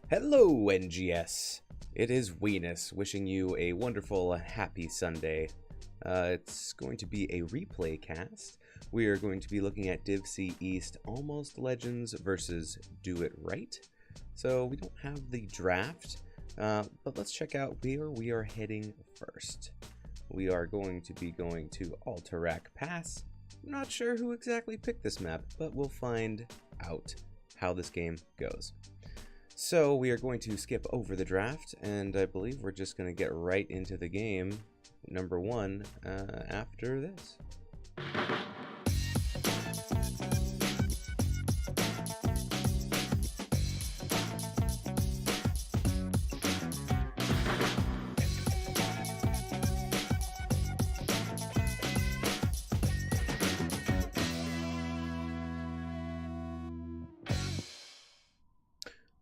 Hello, NGS. It is Weenus wishing you a wonderful, happy Sunday. It's going to be a replay cast. We are going to be looking at Div C East Almost Legends versus Do It Right. So we don't have the draft, but let's check out where we are heading first. We are going to be going to Alterac Pass. I'm not sure who exactly picked this map, but we'll find out how this game goes. So we are going to skip over the draft, and I believe we're just going to get right into the game, number one, after this.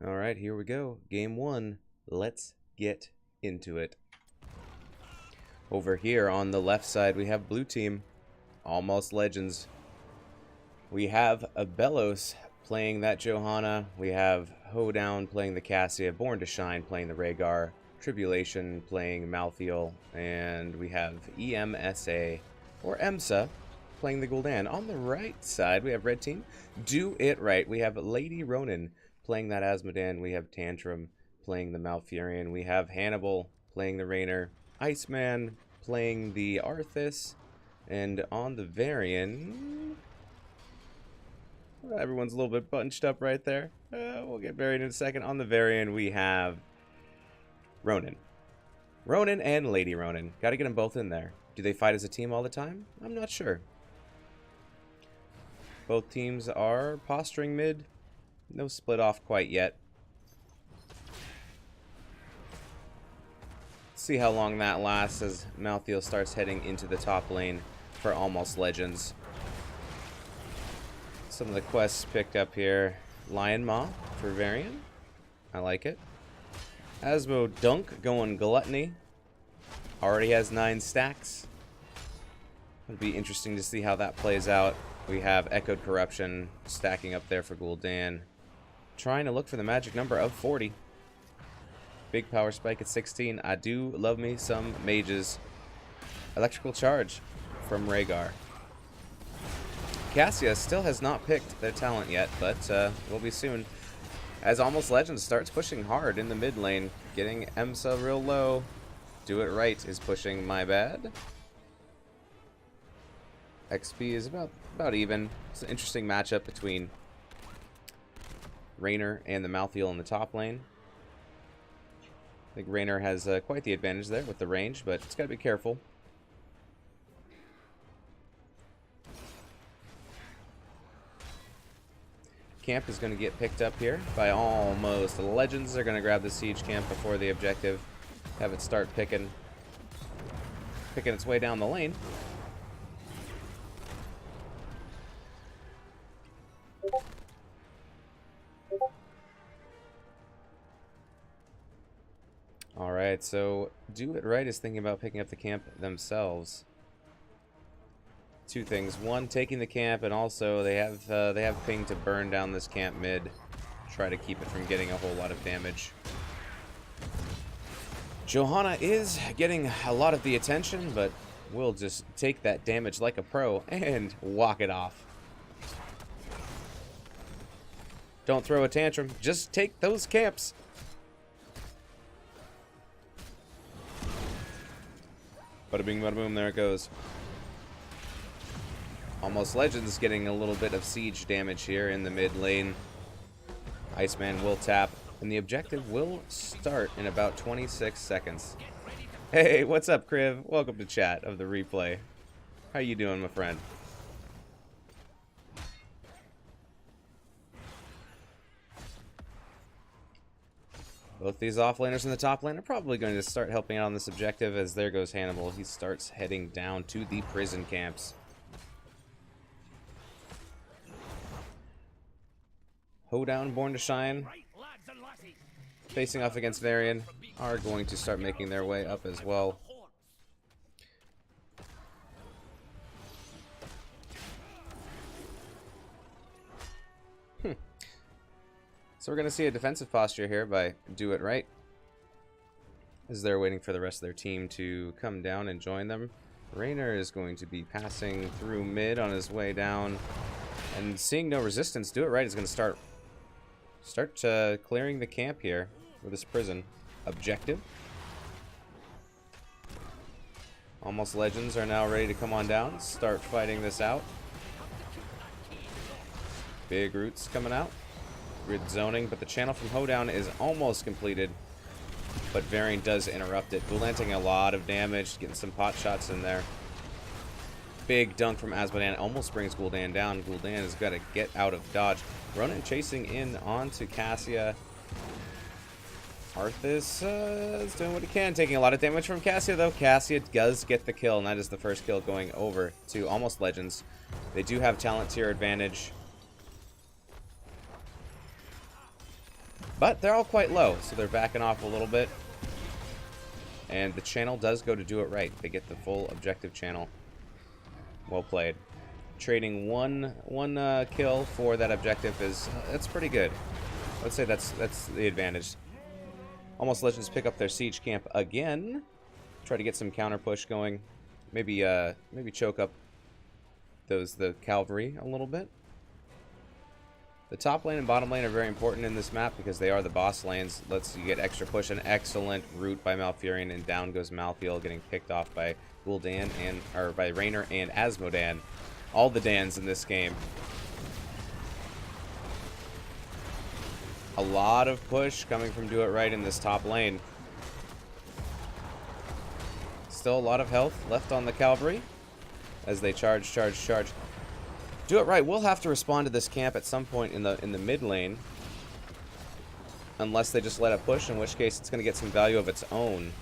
Alright, here we go. Game one. Let's get into it. Over here on the left side, we have blue team. Almost Legends. We have a Belos playing that Johanna. We have Hoedown playing the Cassia. Born to Shine playing the Rhaegar. Tribulation playing Malthael. And we have EMSA, or EMSA, playing the Gul'dan. On the right side, we have red team. Do It Right. We have Lady Ronin playing that Asmodan. We have Tantrum playing the Malfurion. We have Hannibal playing the Raynor. Iceman playing the Arthas. And on the Varian, everyone's a little bit bunched up right there. We'll get Varian in a second. On the Varian, we have Ronin. Ronin and Lady Ronin. Got to get them both in there. Do they fight as a team all the time? I'm not sure. Both teams are posturing mid. No split off quite yet. See how long that lasts as Malthael starts heading into the top lane for Almost Legends. Some of the quests picked up here. Lion Maw for Varian. I like it. Asmo Dunk going Gluttony. Already has 9 stacks. It'll be interesting to see how that plays out. We have Echoed Corruption stacking up there for Gul'dan. Trying to look for the magic number of 40. Big power spike at 16. I do love me some mages. Electrical Charge from Rhaegar. Cassia still has not picked their talent yet, but will be soon. As Almost Legends starts pushing hard in the mid lane, getting EMSA real low. Do It Right is pushing My Bad. XP is about even. It's an interesting matchup between Raynor and the Malthael in the top lane. I think Raynor has quite the advantage there with the range, but it's got to be careful. Camp is going to get picked up here by Almost Legends. They're going to grab the siege camp before the objective. Have it start picking its way down the lane. Alright, so Do It Right is thinking about picking up the camp themselves. Two things. One, taking the camp, and also they have ping to burn down this camp mid. Try to keep it from getting a whole lot of damage. Johanna is getting a lot of the attention, but will just take that damage like a pro and walk it off. Don't throw a tantrum. Just take those camps. Bada bing, bada boom, there it goes. Almost Legends getting a little bit of siege damage here in the mid lane. Iceman will tap, and the objective will start in about 26 seconds. Hey, what's up, Kriv? Welcome to chat of the replay. How you doing, my friend? Both these offlaners and the top lane are probably going to start helping out on this objective, as there goes Hannibal. He starts heading down to the prison camps. Hoedown, Born to Shine, facing off against Varian, are going to start making their way up as well. So we're going to see a defensive posture here by Do It Right, as they're waiting for the rest of their team to come down and join them. Raynor is going to be passing through mid on his way down, and seeing no resistance, Do It Right is going to start clearing the camp here with this prison objective. Almost Legends are now ready to come on down, start fighting this out. Big roots coming out. Grid zoning, but the channel from Hoedown is almost completed, but Varian does interrupt it. Gul'dan taking a lot of damage, getting some pot shots in there. Big dunk from Azmodan almost brings Gul'dan down. Gul'dan has got to get out of dodge. Ronan chasing in onto Cassia. Arthas is doing what he can, taking a lot of damage from Cassia, though. Cassia does get the kill, and that is the first kill going over to Almost Legends. They do have talent tier advantage, but they're all quite low, so they're backing off a little bit. And the channel does go to Do It Right. They get the full objective channel. Well played. Trading one kill for that objective that's pretty good. Let's say that's the advantage. Almost Legends pick up their siege camp again. Try to get some counter push going. Maybe choke up the cavalry a little bit. The top lane and bottom lane are very important in this map because they are the boss lanes. Lets you get extra push. An excellent route by Malfurion, and down goes Malthael, getting picked off by Gul'dan or by Raynor and Azmodan. All the Dans in this game. A lot of push coming from Do It Right in this top lane. Still a lot of health left on the cavalry as they charge. Do It Right will have to respond to this camp at some point in the mid lane, unless they just let it push, in which case it's going to get some value of its own.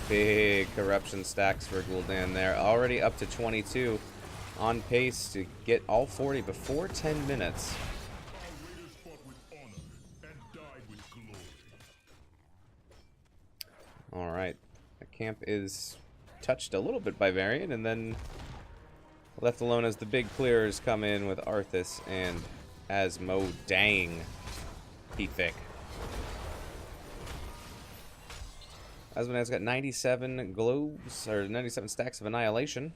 Big corruption stacks for Gul'dan there. Already up to 22. On pace to get all 40 before 10 minutes. Alright. The camp is touched a little bit by Varian, and then left alone as the big clearers come in with Arthas and Azmodan. Heat thick. Azmodan's got 97 globes, or 97 stacks of annihilation.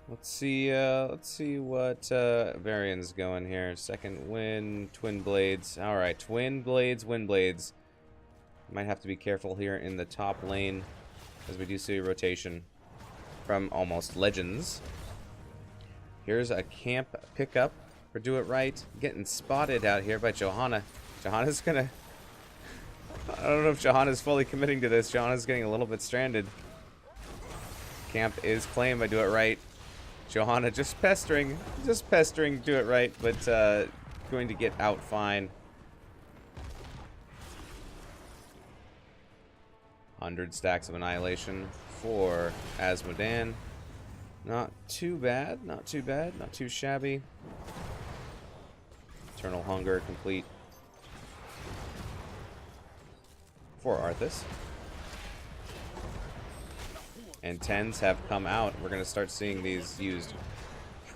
Let's see what Varian's going here. Second win, Twin Blades. Alright, Twin Blades, Wind Blades. Might have to be careful here in the top lane, as we do see a rotation from Almost Legends. Here's a camp pickup for Do It Right. Getting spotted out here by Johanna. Johanna's gonna... I don't know if Johanna's fully committing to this. Johanna's getting a little bit stranded. Camp is claimed by Do It Right. Johanna just pestering Do It Right, but going to get out fine. 100 stacks of annihilation for Azmodan. Not too bad, not too shabby. Eternal Hunger complete for Arthas. And 10s have come out. We're going to start seeing these used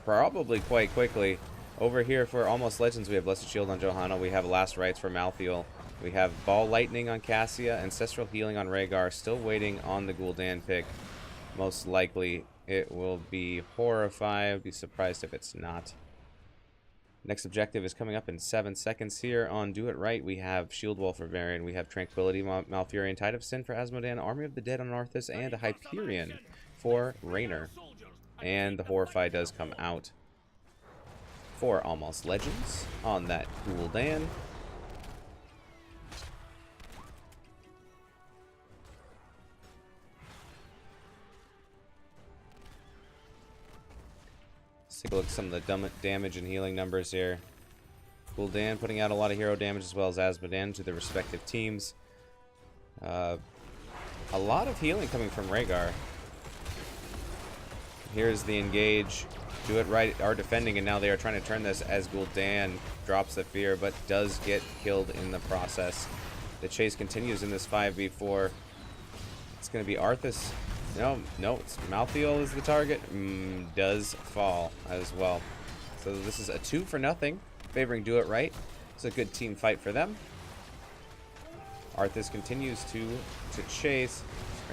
probably quite quickly. Over here for Almost Legends, we have Blessed Shield on Johanna. We have Last Rites for Malthael. We have Ball Lightning on Cassia. Ancestral Healing on Rhaegar. Still waiting on the Gul'dan pick. Most likely it will be Horrify. I'd be surprised if it's not. Next objective is coming up in 7 seconds here on Do It Right. We have Shield Wall for Varian. We have Tranquility, Malfurion, Tide of Sin for Azmodan, Army of the Dead on Arthas, and a Hyperion for Raynor. And the Horrify does come out for Almost Legends on that Gul'dan. Let's take a look at some of the damage and healing numbers here. Gul'dan putting out a lot of hero damage, as well as Azmodan to their respective teams. A lot of healing coming from Rhaegar. Here's the engage. Do It Right are defending, and now they are trying to turn this as Gul'dan drops the fear, but does get killed in the process. The chase continues in this 5v4. It's going to be Arthas. No, it's Malthael is the target. Does fall as well. So this is a 2-for-0, favoring Do It Right. It's a good team fight for them. Arthas continues to chase.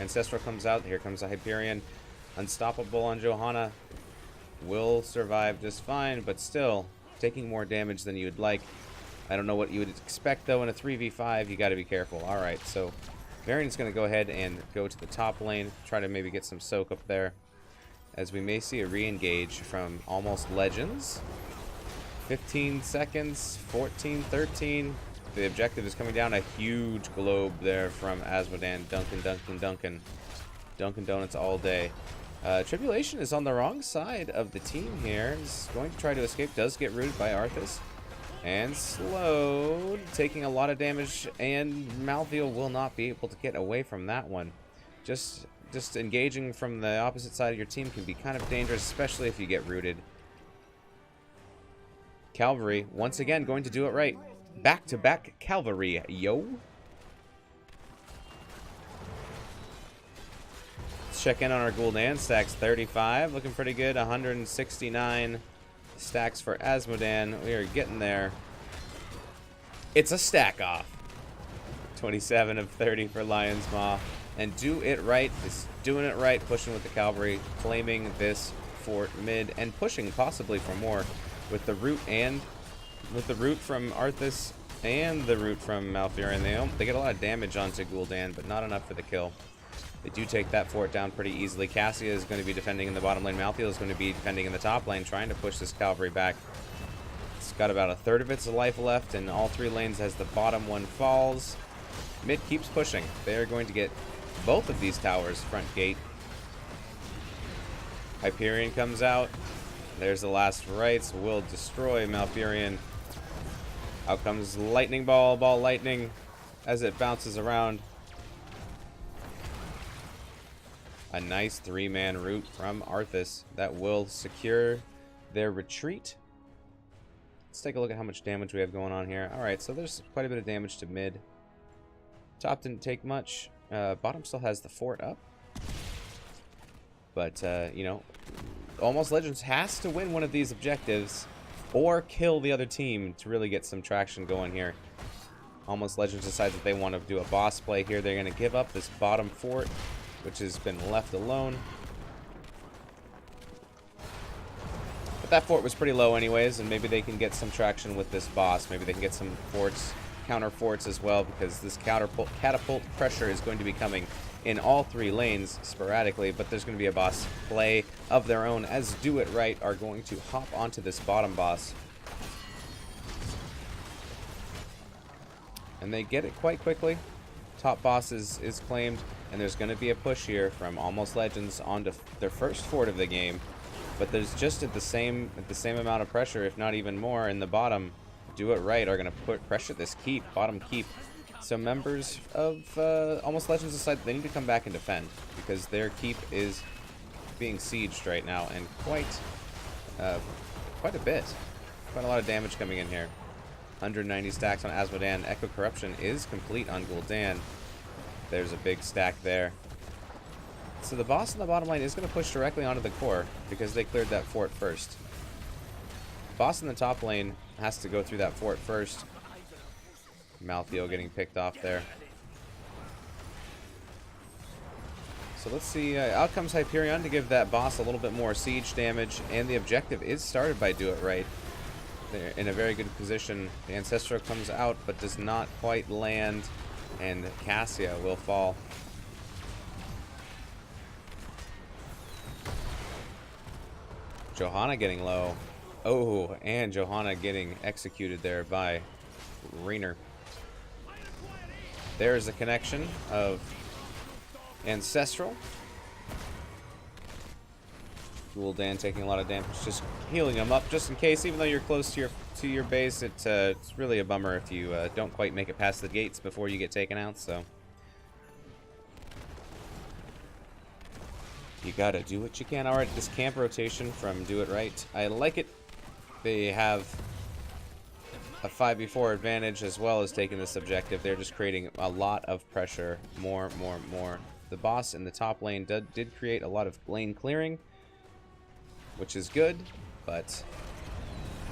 Ancestral comes out. Here comes a Hyperion. Unstoppable on Johanna. Will survive just fine, but still taking more damage than you'd like. I don't know what you would expect, though, in a 3v5. You got to be careful. All right, so Varian's going to go ahead and go to the top lane, try to maybe get some soak up there, as we may see a re-engage from Almost Legends. 15 seconds, 14, 13. The objective is coming down. A huge globe there from Azmodan. Dunkin' Donuts all day. Tribulation is on the wrong side of the team here. He's going to try to escape. Does get rooted by Arthas. And slowed. Taking a lot of damage. And Malthael will not be able to get away from that one. Just engaging from the opposite side of your team can be kind of dangerous, especially if you get rooted. Cavalry, once again, going to Do It Right. Back-to-back Cavalry, yo. Let's check in on our Gul'dan. Stacks 35, looking pretty good. 169 stacks for Azmodan. We are getting there. It's a stack off. 27 of 30 for Lion's Maw. And Do It Right is doing it right, pushing with the Cavalry, claiming this fort mid, and pushing possibly for more with the root from Arthas and the root from Malfurion. They get a lot of damage onto Gul'dan, but not enough for the kill. They do take that fort down pretty easily. Cassia is going to be defending in the bottom lane. Malthael is going to be defending in the top lane, trying to push this cavalry back. It's got about a third of its life left in all three lanes as the bottom one falls. Mid keeps pushing. They are going to get both of these towers front gate. Hyperion comes out. There's the last rites. Will destroy Malfurion. Out comes lightning ball lightning as it bounces around. A nice 3-man root from Arthas that will secure their retreat. Let's take a look at how much damage we have going on here. Alright, so there's quite a bit of damage to mid. Top didn't take much. Bottom still has the fort up. But, you know, Almost Legends has to win one of these objectives or kill the other team to really get some traction going here. Almost Legends decides that they want to do a boss play here. They're going to give up this bottom fort, which has been left alone. But that fort was pretty low anyways, and maybe they can get some traction with this boss. Maybe they can get some forts, counter forts as well, because this catapult pressure is going to be coming in all three lanes sporadically, but there's going to be a boss play of their own as Do It Right are going to hop onto this bottom boss. And they get it quite quickly. Top boss is claimed, and there's going to be a push here from Almost Legends onto their first fort of the game. But there's just at the same amount of pressure, if not even more, in the bottom. Do It Right are going to pressure this keep, bottom keep. So members of Almost Legends decide they need to come back and defend, because their keep is being sieged right now, and quite a bit. Quite a lot of damage coming in here. 190 stacks on Azmodan. Echo Corruption is complete on Gul'dan. There's a big stack there. So the boss in the bottom lane is going to push directly onto the core because they cleared that fort first. Boss in the top lane has to go through that fort first. Malthael getting picked off there. So let's see. Out comes Hyperion to give that boss a little bit more siege damage, and the objective is started by Do It Right. They're in a very good position. The Ancestral comes out but does not quite land, and Cassia will fall. Johanna getting low. Oh, and Johanna getting executed there by Rainer. There's a connection of Ancestral. Dual Dan taking a lot of damage, just healing him up just in case. Even though you're close to your base, it's really a bummer if you don't quite make it past the gates before you get taken out. So you gotta do what you can. All right, this camp rotation from Do It Right, I like it. They have a 5v4 advantage as well as taking this objective. They're just creating a lot of pressure. More. The boss in the top lane did create a lot of lane clearing, which is good, but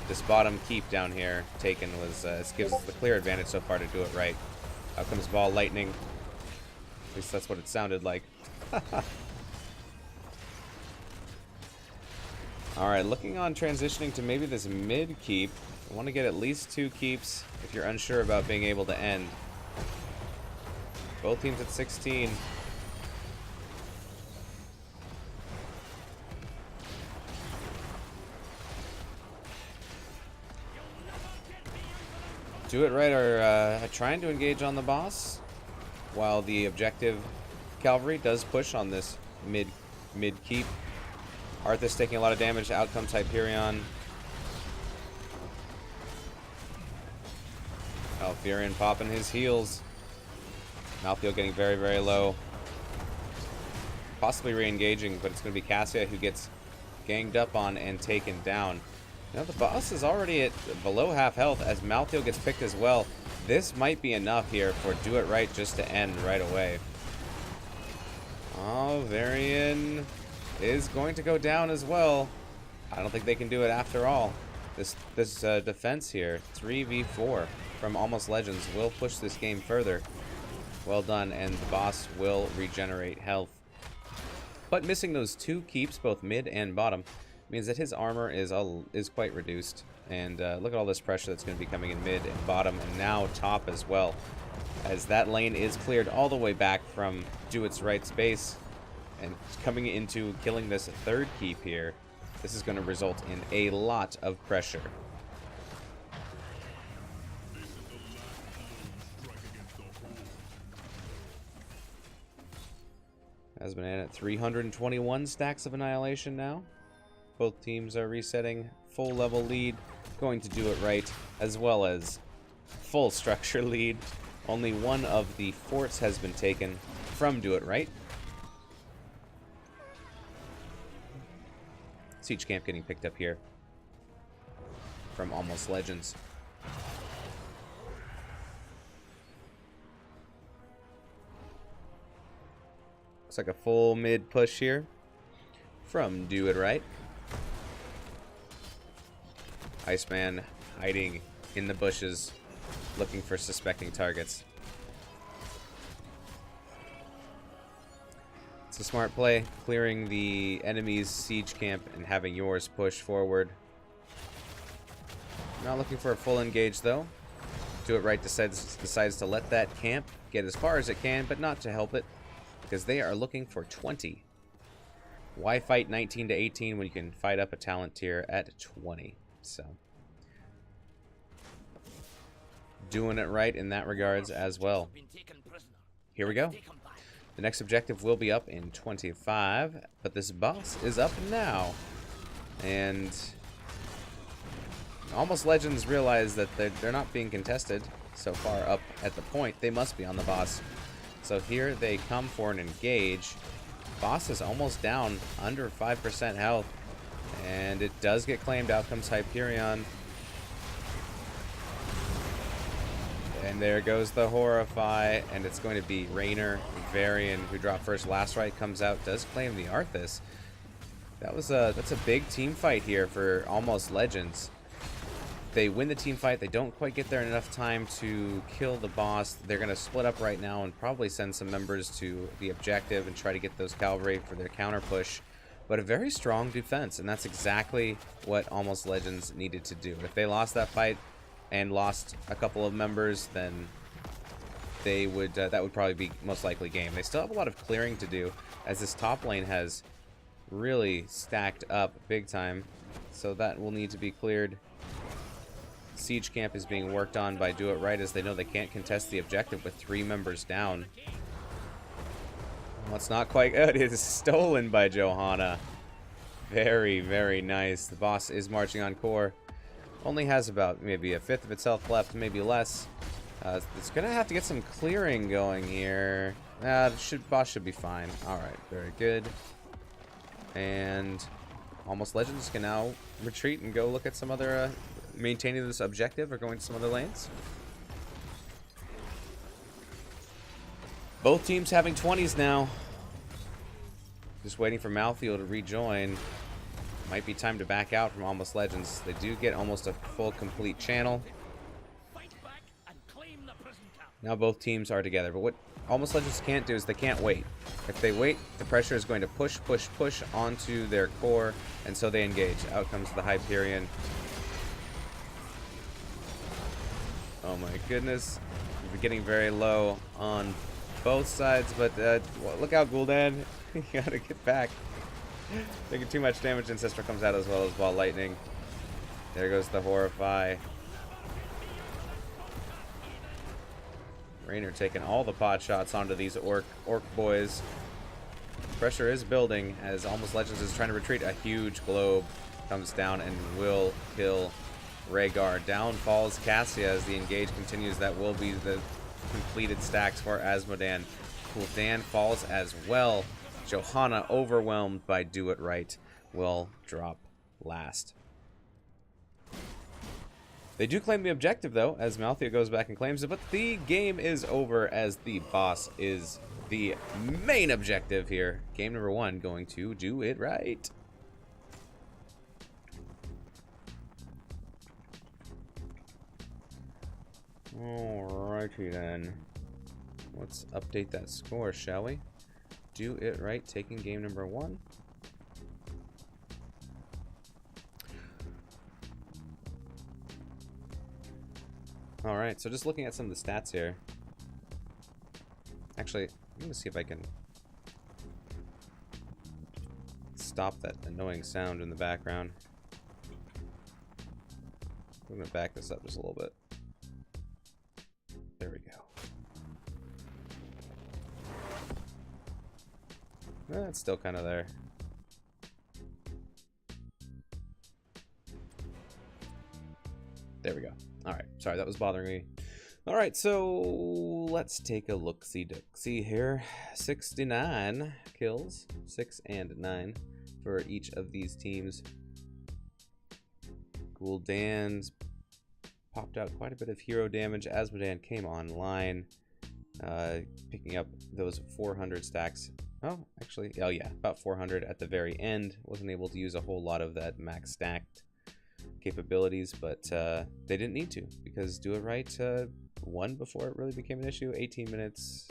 this bottom keep down here taken was this gives us the clear advantage so far to Do It Right. Out comes Ball Lightning. At least that's what it sounded like. Alright, looking on transitioning to maybe this mid keep. I want to get at least 2 keeps if you're unsure about being able to end. Both teams at 16. Do It Right are trying to engage on the boss, while the objective cavalry does push on this mid keep. Arthas taking a lot of damage. Out comes Hyperion. Alfurion popping his heals. Malthael getting very, very low. Possibly re-engaging, but it's going to be Cassia who gets ganged up on and taken down. Now the boss is already at below half health as Malthael gets picked as well. This might be enough here for Do It Right just to end right away. Oh, Varian is going to go down as well. I don't think they can do it after all. This defense here, 3v4 from Almost Legends, will push this game further. Well done, and the boss will regenerate health. But missing those 2 keeps, both mid and bottom, means that his armor is quite reduced. And look at all this pressure that's going to be coming in mid and bottom, and now top as well, as that lane is cleared all the way back from Do It's Right's base, and coming into killing this 3rd keep here. This is going to result in a lot of pressure. Has been at 321 stacks of Annihilation now. Both teams are resetting full level lead, going to Do It Right, as well as full structure lead. Only one of the forts has been taken from Do It Right. Siege camp getting picked up here from Almost Legends. Looks like a full mid push here from Do It Right. Iceman hiding in the bushes, looking for suspecting targets. It's a smart play, clearing the enemy's siege camp and having yours push forward. Not looking for a full engage though. Do It Right decides to let that camp get as far as it can, but not to help it, because they are looking for 20. Why fight 19 to 18 when you can fight up a talent tier at 20? So, doing it right in that regards as well. Here we go. The next objective will be up in 25, but this boss is up now. And Almost Legends realize that they're not being contested so far up at the point. They must be on the boss. So here they come for an engage. Boss is almost down, under 5% health. And it does get claimed. Out comes Hyperion. And there goes the Horrify, and it's going to be Rainer. Varian, who dropped first last right, comes out, does claim the Arthas. That's a big team fight here for Almost Legends. They win the team fight. They don't quite get there in enough time to kill the boss. They're going to split up right now and probably send some members to the objective and try to get those cavalry for their counter push. But a very strong defense, and that's exactly what Almost Legends needed to do. If they lost that fight and lost a couple of members, then they would that would probably be most likely game. They still have a lot of clearing to do, as this top lane has really stacked up big time. So that will need to be cleared. Siege camp is being worked on by Do It Right, as they know they can't contest the objective with 3 members down. Well, it's not quite good. It is stolen by Johanna. Very, very nice. The boss is marching on core. Only has about maybe a fifth of its health left, maybe less. It's going to have to get some clearing going here. Boss should be fine. Alright, very good. And Almost Legends can now retreat and go look at some other, maintaining this objective or going to some other lanes. Both teams having 20s now. Just waiting for Malthiel to rejoin. Might be time to back out from Almost Legends. They do get almost a full complete channel. Now both teams are together. But what Almost Legends can't do is they can't wait. If they wait, the pressure is going to push onto their core, and so they engage. Out comes the Hyperion. Oh my goodness. We're getting very low on both sides, but look out, Gul'dan. You gotta get back. Taking too much damage. Ancestor comes out as well as Ball Lightning. There goes the Horrify. Raynor taking all the pot shots onto these orc boys. Pressure is building as Almost Legends is trying to retreat. A huge globe comes down and will kill Rhaegar. Down falls Cassia as the engage continues. That will be the completed stacks for Asmodan. Gul'dan falls as well. Johanna, overwhelmed by Do It Right, will drop last. They do claim the objective, though, as Malthiel goes back and claims it, but the game is over as the boss is the main objective here. Game number 1 going to Do It Right. Alrighty then. Let's update that score, shall we? Do It Right taking game number 1. Alright, so just looking at some of the stats here. Actually, I'm going to see if I can stop that annoying sound in the background. I'm going to back this up just a little bit. There we go. It's still kind of there. There we go. Alright, sorry, that was bothering me. Alright, so let's take a look-see here. 69 kills, 6 and 9 for each of these teams. Gul'dan's popped out quite a bit of hero damage. Asmodan came online, picking up those 400 stacks. Oh, actually, oh yeah, about 400 at the very end. Wasn't able to use a whole lot of that max stacked capabilities, but they didn't need to, because Do It Right won before it really became an issue. 18 minutes.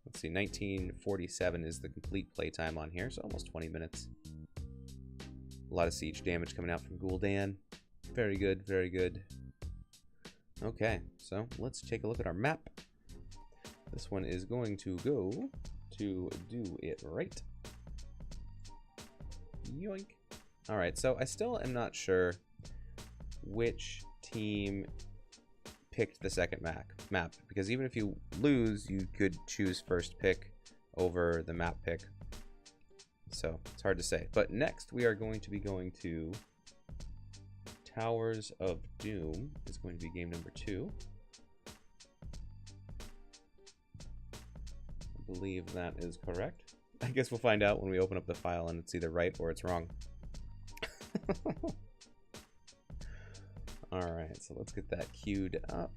Let's see, 1947 is the complete playtime on here, so almost 20 minutes. A lot of siege damage coming out from Gul'dan. Very good, very good. Okay, so let's take a look at our map. This one is going to go to Do It Right. Yoink. Alright, so I still am not sure which team picked the second map, because even if you lose, you could choose first pick over the map pick. So it's hard to say. But next we are going to be going to Towers of Doom. Is going to be game number 2. I believe that is correct. I guess we'll find out when we open up the file and it's either right or it's wrong. Alright, so let's get that queued up.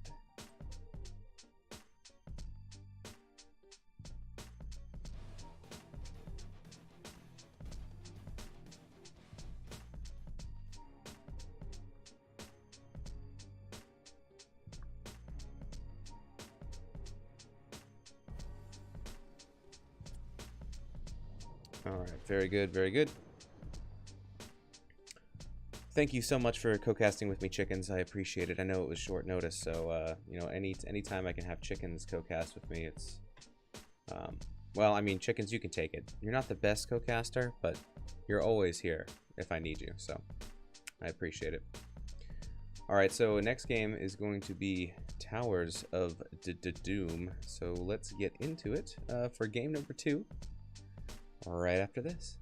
Alright, very good, very good. Thank you so much for co-casting with me, Chickens. I appreciate it. I know it was short notice, so you know, anytime I can have Chickens co-cast with me, it's well, I mean, Chickens, you can take it. You're not the best co-caster, but You're always here if I need you, so I appreciate it. Alright, so next game is going to be Towers of Doom. So let's get into it for game number 2 right after this.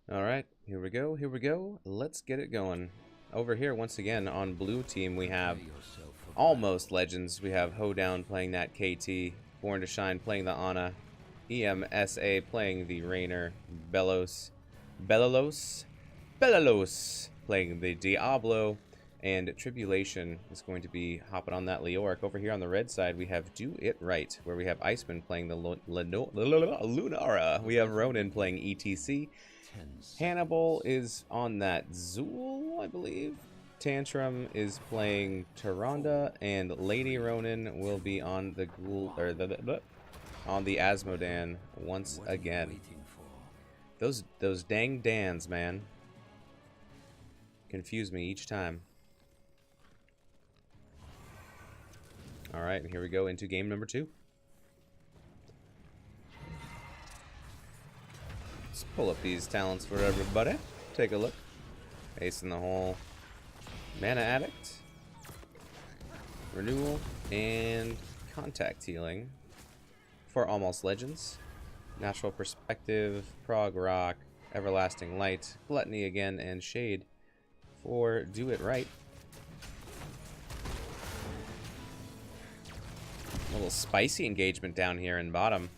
Alright, here we go, let's get it going. Over here, once again, on blue team, we have almost legends. We have Hoedown playing that KT, Born to Shine playing the Ana, EMSA playing the Rainer, Bellos playing the Diablo, and Tribulation is going to be hopping on that Leoric. Over here on the red side, we have Do It Right, where we have Iceman playing the Lunara. We have Ronin playing ETC. Hannibal is on that Zool, I believe. Tantrum is playing Tyrande, and Lady Ronin will be on the Ghoul, or on the Asmodan once again. Those dang Dans, man, confuse me each time. All right, here we go into game number 2. Let's pull up these talents for everybody. Take a look. Ace in the hole. Mana Addict. Renewal. And Contact Healing for Almost Legends. Natural Perspective. Prog Rock. Everlasting Light. Gluttony again. And Shade for Do It Right. A little spicy engagement down here in bottom.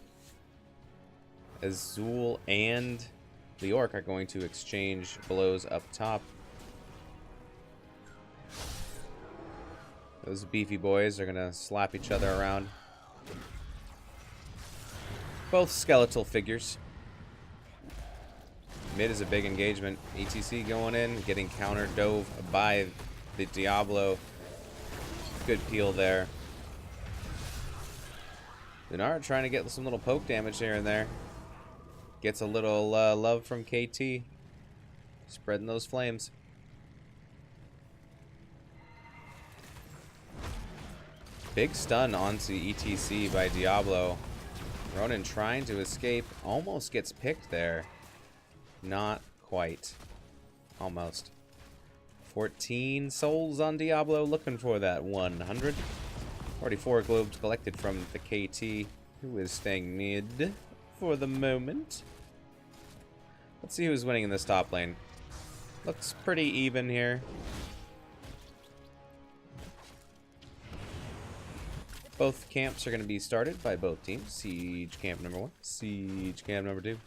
Azul and Leoric are going to exchange blows up top. Those beefy boys are going to slap each other around. Both skeletal figures. Mid is a big engagement. ETC going in, getting counter dove by the Diablo. Good peel there. Lunara trying to get some little poke damage here and there. Gets a little love from KT. Spreading those flames. Big stun onto ETC by Diablo. Ronin trying to escape. Almost gets picked there. Not quite. Almost. 14 souls on Diablo. Looking for that 100. 44 globes collected from the KT, who is staying mid for the moment. Let's see who's winning in this top lane. Looks pretty even here. Both camps are going to be started by both teams. Siege camp number 1, Siege camp number 2.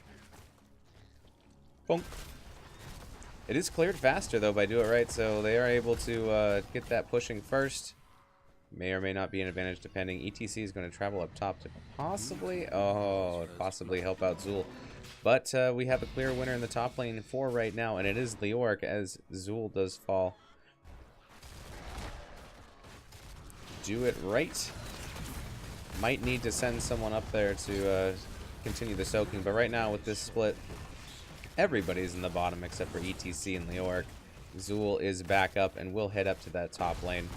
Bonk. It is cleared faster though by Do It Right, so they are able to get that pushing first. May or may not be an advantage depending. ETC is going to travel up top to possibly help out Zool. But we have a clear winner in the top lane for right now, and it is Leoric as Zool does fall. Do It Right. Might need to send someone up there to continue the soaking, but right now with this split, everybody's in the bottom except for ETC and Leoric. Zool is back up and will head up to that top lane.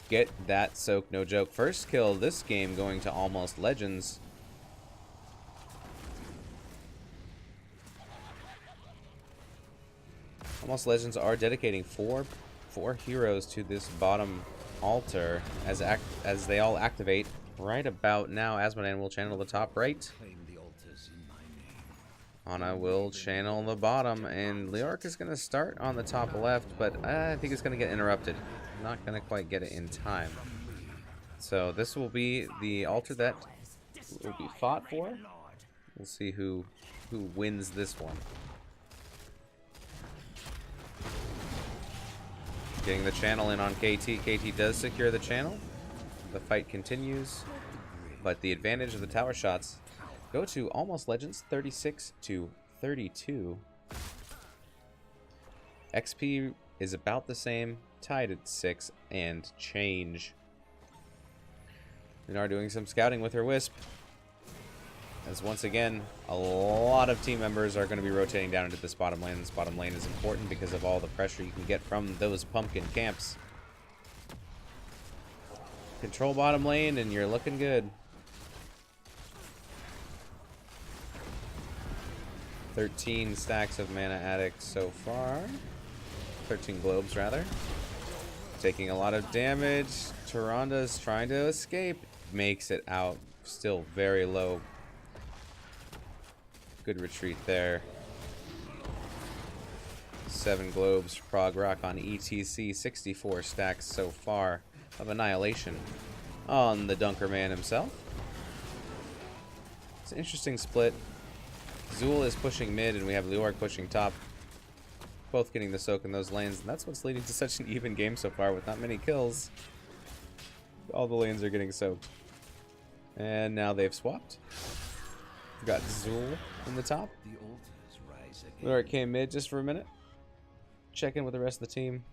Get that soak, no joke. First kill this game going to Almost Legends. Almost Legends are dedicating four heroes to this bottom altar as they all activate right about now. Asmodan will channel the top right. Ana will channel the bottom, and Leoric is going to start on the top left, but I think it's going to get interrupted. Not going to quite get it in time. So this will be the altar that will be fought for. We'll see who wins this one. Getting the channel in on KT. KT does secure the channel. The fight continues, but the advantage of the tower shots go to Almost Legends, 36 to 32. XP is about the same, tied at 6 and change. Lunar doing some scouting with her Wisp. As once again, a lot of team members are going to be rotating down into this bottom lane. This bottom lane is important because of all the pressure you can get from those pumpkin camps. Control bottom lane and you're looking good. 13 stacks of mana addict so far. 13 globes rather. Taking a lot of damage. Tyranda's trying to escape. Makes it out. Still very low. Good retreat there. 7 globes, prog rock on ETC, 64 stacks so far of annihilation on the Dunker Man himself. It's an interesting split. Zool is pushing mid and we have Leoric pushing top. Both getting the soak in those lanes, and that's what's leading to such an even game so far with not many kills. All the lanes are getting soaked. And now they've swapped. We've got Zool in the top. Leoric came mid just for a minute. Check in with the rest of the team.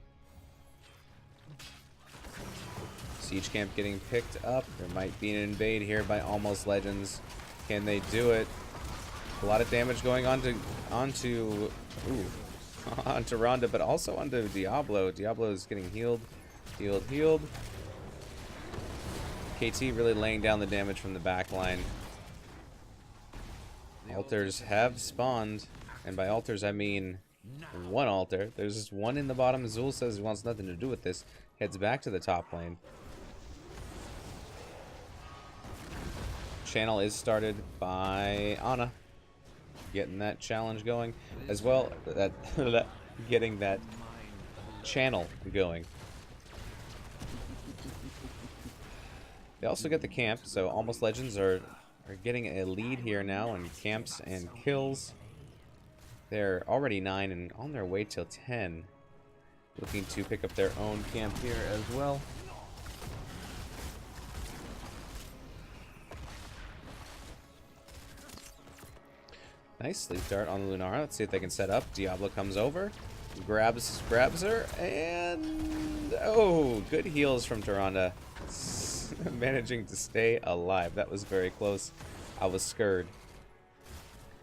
Siege camp getting picked up. There might be an invade here by Almost Legends. Can they do it? A lot of damage going onto Ronda, but also onto Diablo. Diablo is getting healed. Healed. KT really laying down the damage from the back line. Altars have spawned, and by altars I mean one altar. There's just one in the bottom. Zool says he wants nothing to do with this. Heads back to the top lane. Channel is started by Ana. Getting that challenge going as well. Getting that channel going. They also get the camp, so Almost Legends are getting a lead here now in camps and kills. They're already 9 and on their way till 10. Looking to pick up their own camp here as well. Nice sleep dart on Lunara. Let's see if they can set up. Diablo comes over, grabs her, and oh, good heals from Tyrande. Managing to stay alive. That was very close. I was scared.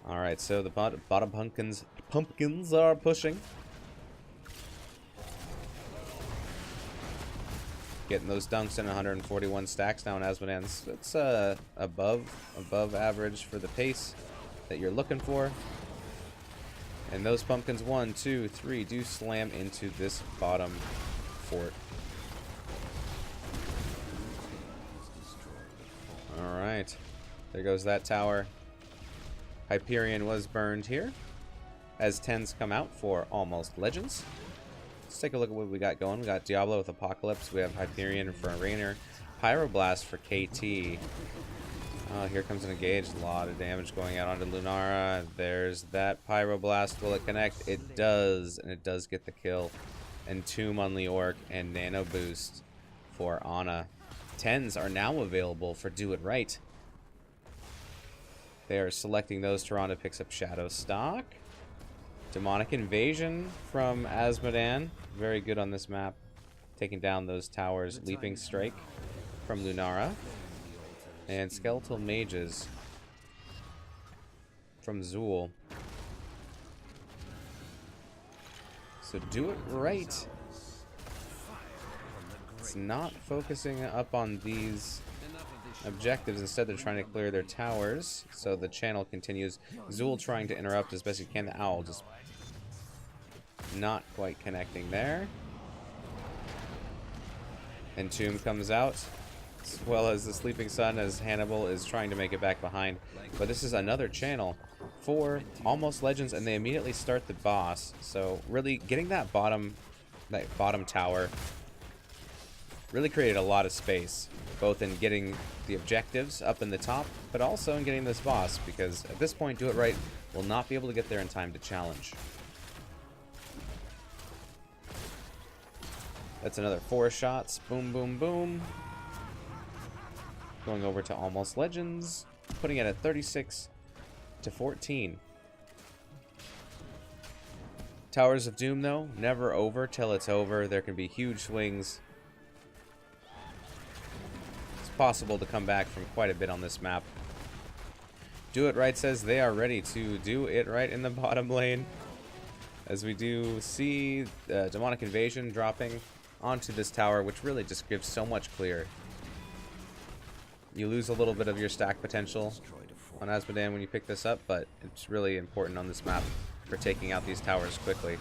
All right, so the bottom pumpkins are pushing. Getting those dunks in 141 stacks now in Asmodan's. It's above average for the pace that you're looking for. And those pumpkins 1, 2, 3 do slam into this bottom fort. Alright, there goes that tower. Hyperion was burned here as 10s come out for Almost Legends. Let's take a look at what we got going. We got Diablo with Apocalypse. We have Hyperion for Rainer. Pyroblast for KT. Oh, here comes an engage. A lot of damage going out onto Lunara. There's that Pyroblast. Will it connect? It does, and it does get the kill. And Tomb on Leoric and Nano Boost for Ana. 10s are now available for Do It Right. They are selecting those. Tyrande picks up Shadow Stock. Demonic Invasion from Asmodan. Very good on this map. Taking down those towers. Leaping Strike from Lunara. And Skeletal Mages from Zool. So Do It Right. It's not focusing up on these objectives. Instead, they're trying to clear their towers. So the channel continues. Zool trying to interrupt as best he can. The Owl just not quite connecting there. And Tomb comes out, as well as the Sleeping Sun, as Hannibal is trying to make it back behind. But this is another channel for Almost Legends, and they immediately start the boss. So really getting that bottom tower really created a lot of space, both in getting the objectives up in the top, but also in getting this boss, because at this point, Do It Right will not be able to get there in time to challenge. That's another 4 shots. Boom, boom, boom. Going over to Almost Legends, putting it at 36 to 14. Towers of Doom, though, never over till it's over. There can be huge swings. This possible to come back from quite a bit on this map. Do It Right says they are ready to do it right in the bottom lane. As we do see Demonic Invasion dropping onto this tower, which really just gives so much clear. You lose a little bit of your stack potential on Azmodan when you pick this up, but it's really important on this map for taking out these towers quickly.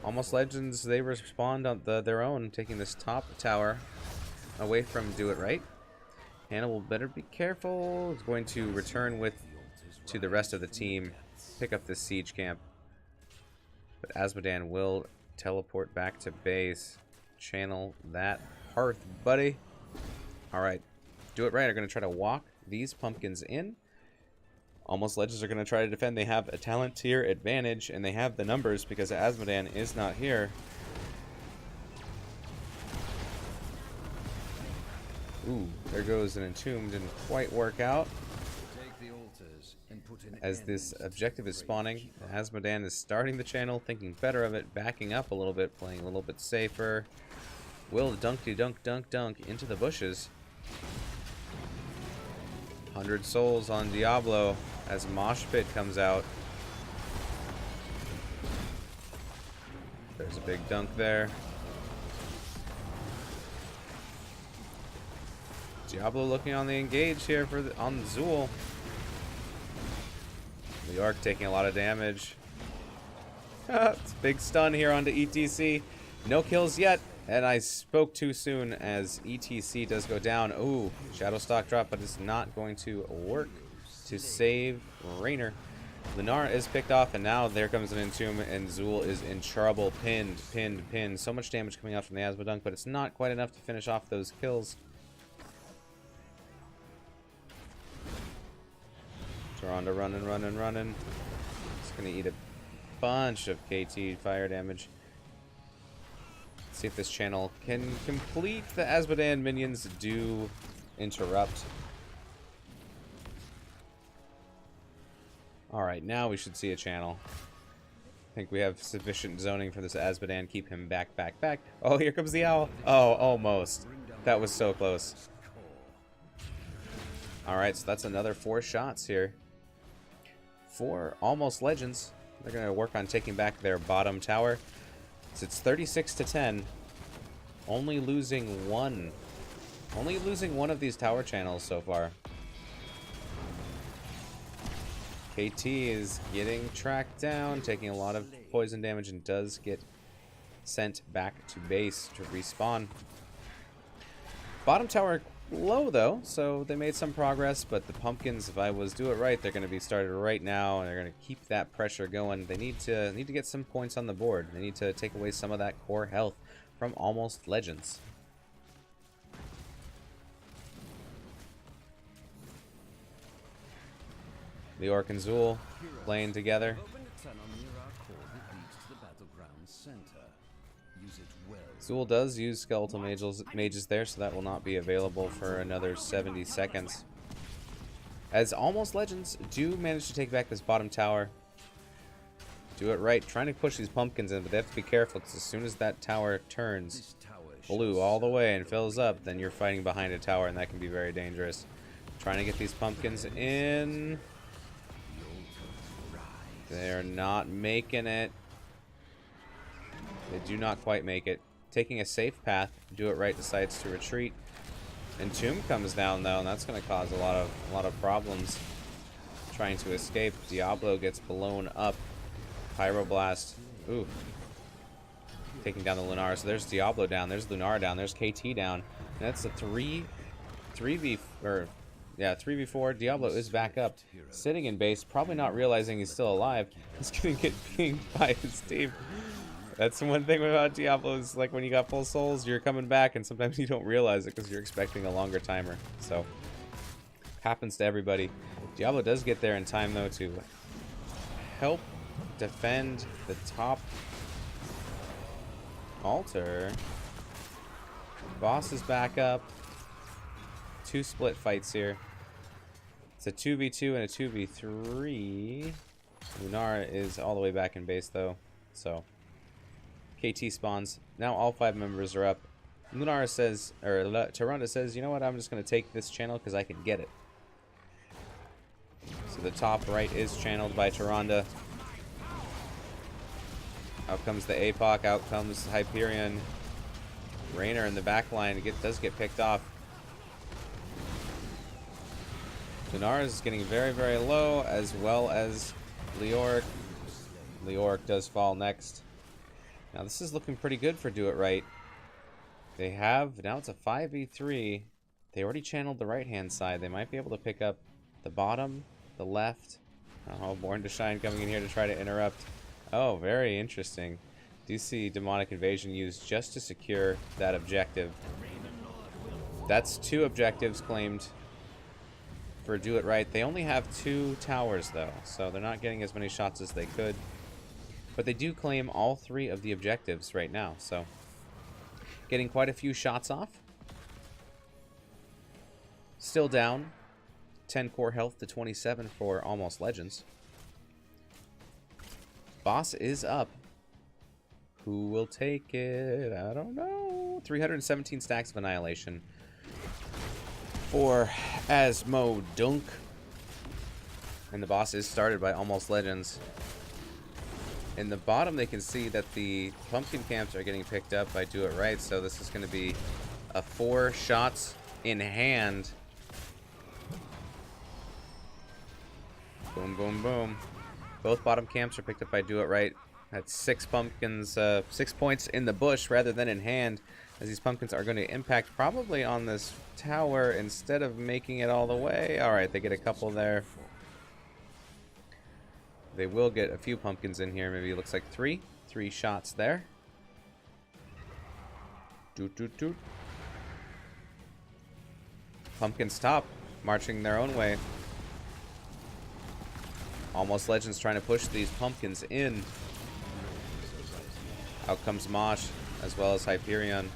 Almost Legends, they respond on their own, taking this top tower away from Do It Right. Hannibal better be careful. He's going to return to the rest of the team, pick up this siege camp. But Azmodan will teleport back to base. Channel that hearth, buddy. Alright. Do It Right are going to try to walk these pumpkins in. Almost Legends are going to try to defend. They have a talent tier advantage, and they have the numbers because Azmodan is not here. Ooh, there goes an Entomb. Didn't quite work out. As this objective is spawning, Azmodan is starting the channel, thinking better of it, backing up a little bit, playing a little bit safer. Will dunk into the bushes. 100 souls on Diablo as Mosh Pit comes out. There's a big dunk there. Diablo looking on the engage here on Zool. New York taking a lot of damage. It's a big stun here onto ETC. No kills yet, and I spoke too soon as ETC does go down. Ooh, Shadow Stock drop, but it's not going to work to save Raynor. Lunar is picked off, and now there comes an Entomb, and Zool is in trouble. Pinned. So much damage coming out from the Azmodunk, but it's not quite enough to finish off those kills. Tyrande running. It's gonna eat a bunch of KT fire damage. Let's see if this channel can complete. The Azmodan minions do interrupt. Alright, now we should see a channel. I think we have sufficient zoning for this Azmodan. Keep him back. Oh, here comes the owl. Oh, almost. That was so close. Alright, so that's another 4 shots here. 4 Almost Legends. They're going to work on taking back their bottom tower. So it's 36-10. Only losing one. Only losing one of these tower channels so far. KT is getting tracked down, taking a lot of poison damage, and does get sent back to base to respawn. Bottom tower low though, so they made some progress, but the pumpkins, if I was Do It Right, they're going to be started right now, and they're going to keep that pressure going. They need to get some points on the board. They need to take away some of that core health from Almost Legends. The Orc and Zool playing together. Zool does use skeletal mages there, so that will not be available for another 70 seconds. As Almost Legends do manage to take back this bottom tower. Do It Right, trying to push these pumpkins in, but they have to be careful, because as soon as that tower turns blue all the way and fills up, then you're fighting behind a tower, and that can be very dangerous. Trying to get these pumpkins in. They're not making it. They do not quite make it. Taking a safe path, Do It Right decides to retreat. Entomb comes down though, and that's going to cause a lot of problems. Trying to escape. Diablo gets blown up. Pyroblast. Ooh. Taking down the Lunar. So there's Diablo down. There's Lunar down. There's KT down. And that's a 3v4. Diablo is back up, sitting in base, probably not realizing he's still alive. He's gonna get pinged by his team. That's one thing about Diablo, is like when you got full souls, you're coming back, and sometimes you don't realize it because you're expecting a longer timer. So, happens to everybody. Diablo does get there in time though to help defend the top altar. Boss is back up. 2 split fights here. It's a 2v2 and a 2v3. Lunar is all the way back in base though, so KT spawns. Now all 5 members are up. Lunara says, or Tyrande says, you know what, I'm just going to take this channel because I can get it. So the top right is channeled by Tyrande. Out comes the APOC, out comes Hyperion. Raynor in the back line does get picked off. Lunara is getting very, very low, as well as Leoric. Leoric does fall next. Now this is looking pretty good for Do It Right. They have, now it's a 5v3. They already channeled the right-hand side. They might be able to pick up the bottom, the left. Oh, Born to Shine coming in here to try to interrupt. Oh, very interesting. Do see Demonic Invasion used just to secure that objective. That's 2 objectives claimed for Do It Right. They only have 2 towers, though, so they're not getting as many shots as they could. But they do claim all 3 of the objectives right now, so getting quite a few shots off. Still down. 10 core health to 27 for Almost Legends. Boss is up. Who will take it? I don't know. 317 stacks of Annihilation for Asmo Dunk. And the boss is started by Almost Legends. In the bottom, they can see that the pumpkin camps are getting picked up by Do It Right, so this is going to be a 4 shots in hand. Boom, boom, boom. Both bottom camps are picked up by Do It Right. That's 6 pumpkins, 6 points in the bush rather than in hand, as these pumpkins are going to impact probably on this tower instead of making it all the way. All right, they get a couple there. They will get a few pumpkins in here. Maybe it looks like 3 shots there. Doot, doot, doot. Pumpkins top, marching their own way. Almost Legends trying to push these pumpkins in. Out comes Mosh, as well as Hyperion.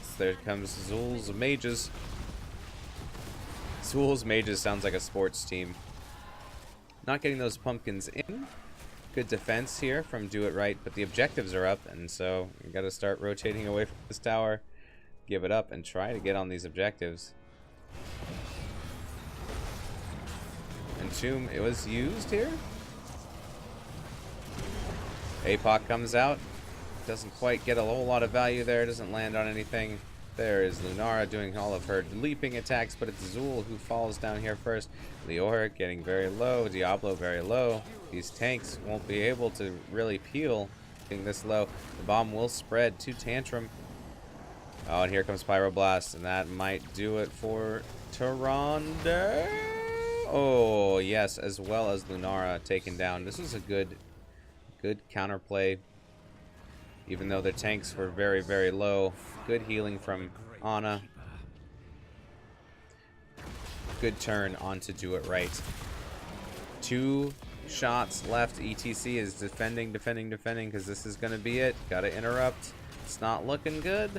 So there comes Zul's Mages. Zul's Mages sounds like a sports team. Not getting those pumpkins in. Good defense here from Do It Right, but the objectives are up, and so you got to start rotating away from this tower. Give it up and try to get on these objectives. Entomb, it was used here. APOC comes out. Doesn't quite get a whole lot of value there. Doesn't land on anything. There is Lunara doing all of her leaping attacks, but it's Zul who falls down here first. Leoric getting very low. Diablo very low. These tanks won't be able to really peel being this low. The bomb will spread to Tantrum. Oh, and here comes Pyroblast, and that might do it for Tyrande. Oh, yes, as well as Lunara taken down. This was a good counterplay. Even though their tanks were very, very low. Good healing from Ana. Good turn onto Do It Right. 2 shots left. ETC is defending, because this is going to be it. Got to interrupt. It's not looking good.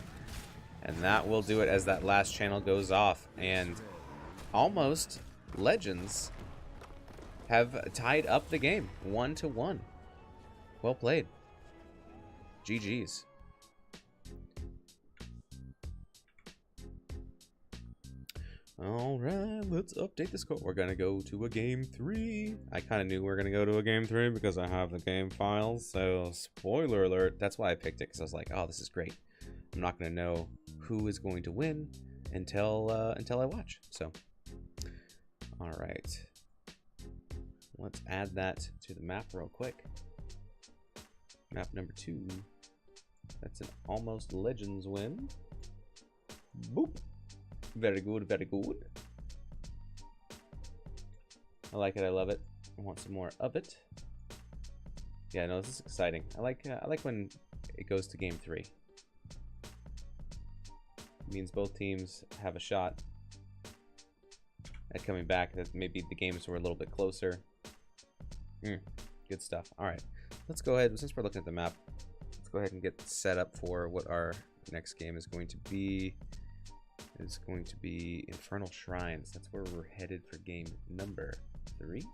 And that will do it as that last channel goes off. And Almost Legends have tied up the game 1-1. Well played. GG's. Alright, let's update the score. We're gonna go to a game 3. I kind of knew we were gonna go to a game 3 because I have the game files, so spoiler alert. That's why I picked it, because I was like, oh, this is great. I'm not gonna know who is going to win until I watch. So, alright. Let's add that to the map real quick. Map number 2. That's an Almost Legends win. Boop. Very good, very good. I like it, I love it. I want some more of it. Yeah, no, this is exciting. I like when it goes to game 3. It means both teams have a shot at coming back. That maybe the games were a little bit closer. Good stuff. All right, let's go ahead. Since we're looking at the map, let's go ahead and get set up for what our next game is going to be. It's going to be Infernal Shrines. That's where we're headed for game number 3. So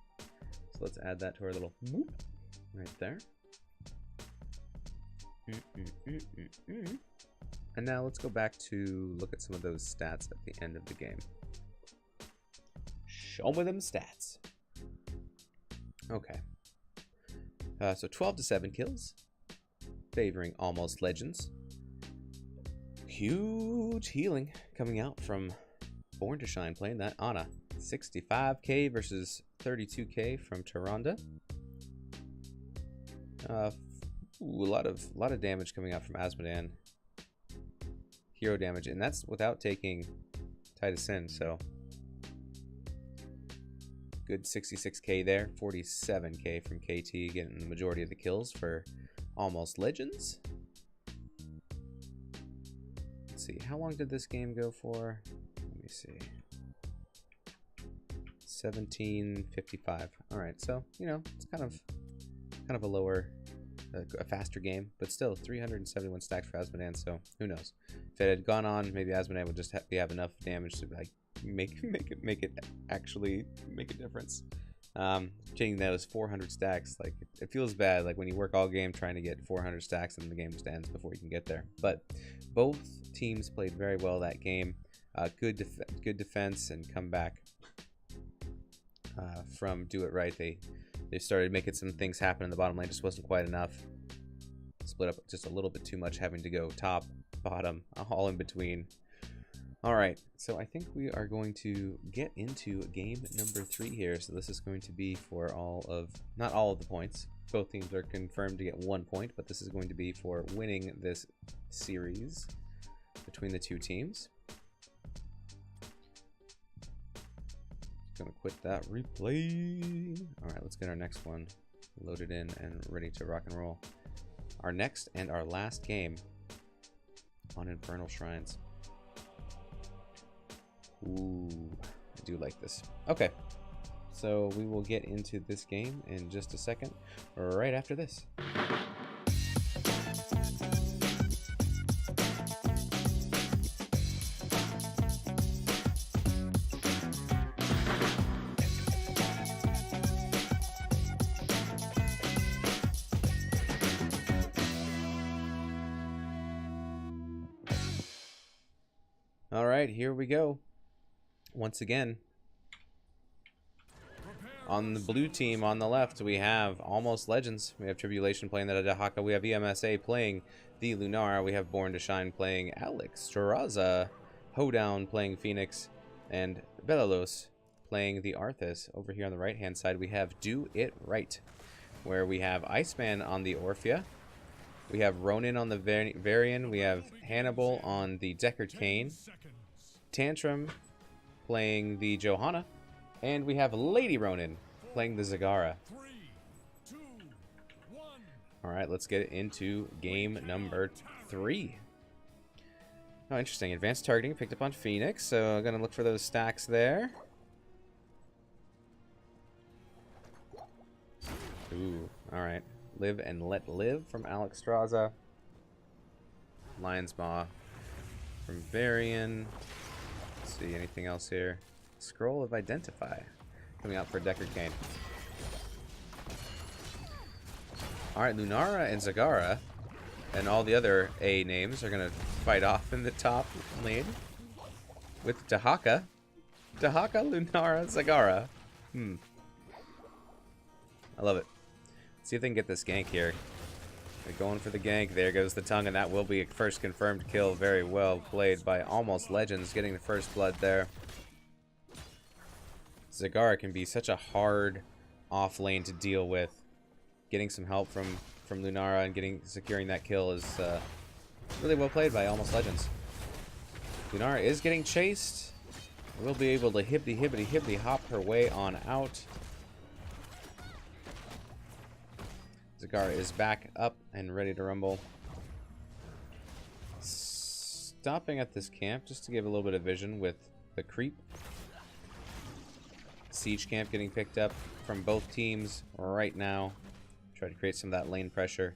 let's add that to our little whoop right there. And now let's go back to look at some of those stats at the end of the game. Show me them stats. Okay. So 12-7 kills, favoring Almost Legends. Huge healing coming out from Born to Shine, playing that Ana. 65k versus 32k from Tyrande. A lot of damage coming out from Azmodan. Hero damage, and that's without taking Titus in, so good 66k there. 47k from KT, getting the majority of the kills for Almost Legends. Let's see, how long did this game go for? Let me see. 17:55. All right, so you know it's kind of a lower, a faster game, but still 371 stacks for Azmodan. So who knows? If it had gone on, maybe Azmodan would just have enough damage to like make it actually make a difference. Getting those 400 stacks, like it feels bad. Like when you work all game trying to get 400 stacks and the game just ends before you can get there. But both teams played very well that game. Good defense and comeback. From Do It Right, they started making some things happen in the bottom lane. Just wasn't quite enough. Split up just a little bit too much, having to go top, bottom, all in between. All right, so I think we are going to get into game number 3 here. So this is going to be for not all of the points. Both teams are confirmed to get 1 point, but this is going to be for winning this series between the two teams. Gonna quit that replay. All right, let's get our next one loaded in and ready to rock and roll. Our next and our last game on Infernal Shrines. Ooh, I do like this. Okay, so we will get into this game in just a second, right after this. All right, here we go. Once again, on the blue team on the left, we have Almost Legends. We have Tribulation playing the Dahaka. We have EMSA playing the Lunara. We have Born to Shine playing Alex Straza. Hoedown playing Phoenix. And Belalos playing the Arthas. Over here on the right-hand side, we have Do It Right, where we have Iceman on the Orphea. We have Ronin on the Varian. We have Hannibal on the Deckard Cain. Tantrum playing the Johanna. And we have Lady Ronin playing the Zagara. Alright, let's get into game number 3. Oh, interesting. Advanced targeting picked up on Phoenix, so I'm going to look for those stacks there. Ooh, alright. Live and Let Live from Alex Straza. Lion's Maw from Varian. Let's see, anything else here? Scroll of Identify coming out for Deckard Cain. Alright, Lunara and Zagara and all the other A names are going to fight off in the top lane with Dahaka. Dahaka, Lunara, Zagara. I love it. See if they can get this gank here. They're going for the gank. There goes the tongue, and that will be a first confirmed kill. Very well played by Almost Legends, getting the first blood there. Zagara can be such a hard off lane to deal with. Getting some help from Lunara and securing that kill is really well played by Almost Legends. Lunara is getting chased. We'll be able to hibbity hop her way on out. Zagara is back up and ready to rumble. Stopping at this camp just to give a little bit of vision with the creep. Siege camp getting picked up from both teams right now. Try to create some of that lane pressure.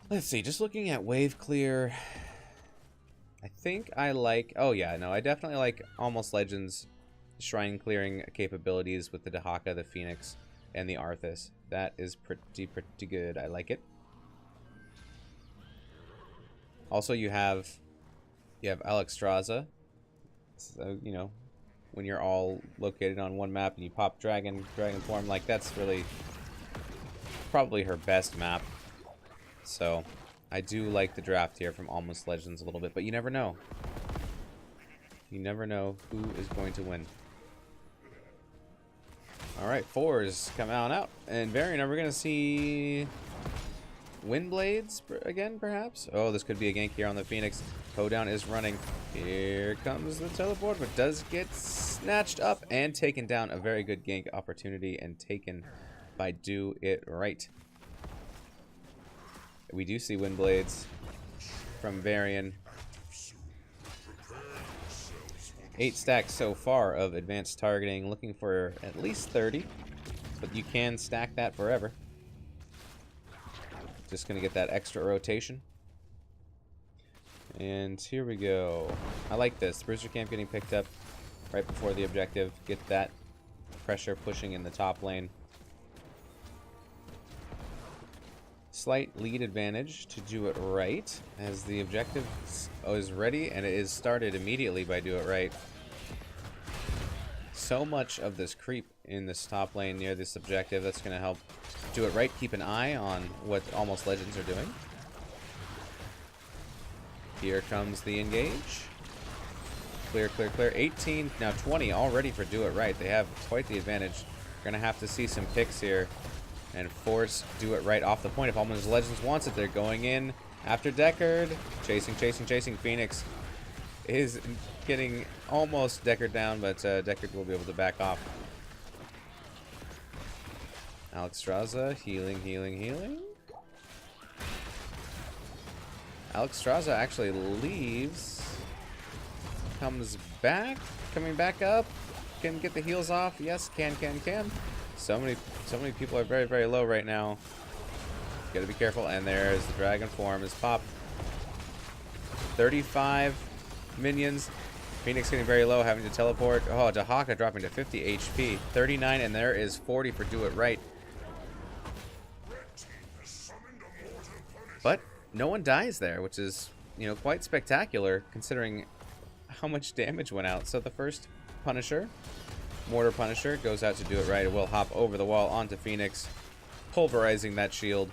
Let's see, just looking at wave clear. I think I like... Oh yeah, no, I definitely like Almost Legends shrine clearing capabilities with the Dahaka, the Phoenix, and the Arthas. That is pretty good. I like it. Also, you have Alexstrasza. So, you know, when you're all located on one map and you pop dragon form, like, that's really probably her best map. So I do like the draft here from Almost Legends a little bit, but you never know. You never know who is going to win. Alright, 4s come out. And Varian, are we going to see Windblades again, perhaps? Oh, this could be a gank here on the Phoenix. Hoedown is running. Here comes the teleport, but does get snatched up and taken down. A very good gank opportunity and taken by Do It Right. We do see Windblades from Varian. 8 stacks so far of advanced targeting, looking for at least 30, but you can stack that forever. Just gonna get that extra rotation. And here we go. I like this. Bruiser Camp getting picked up right before the objective. Get that pressure pushing in the top lane. Slight lead advantage to Do It Right, as the objective is ready, and it is started immediately by Do It Right. So much of this creep in this top lane near this objective, that's going to help Do It Right keep an eye on what Almost Legends are doing. Here comes the engage. Clear, clear, clear. 18, now 20 already for Do It Right. They have quite the advantage. Going to have to see some picks here and force Do It Right off the point. If Almost Legends wants it, they're going in after Deckard. Chasing, chasing, chasing. Phoenix is getting almost Deckard down, but Deckard will be able to back off. Alexstrasza, healing, healing, healing. Alexstrasza actually leaves. Comes back. Coming back up. Can get the heals off. Yes, can. So many people are very, very low right now. Gotta be careful. And there's the dragon form is popped. 35 minions. Phoenix getting very low, having to teleport. Oh, Dahaka dropping to 50 HP. 39, and there is 40 for Do It Right. But no one dies there, which is, you know, quite spectacular considering how much damage went out. So the first Punisher, Mortar Punisher, goes out to Do It Right. It will hop over the wall onto Phoenix, pulverizing that shield.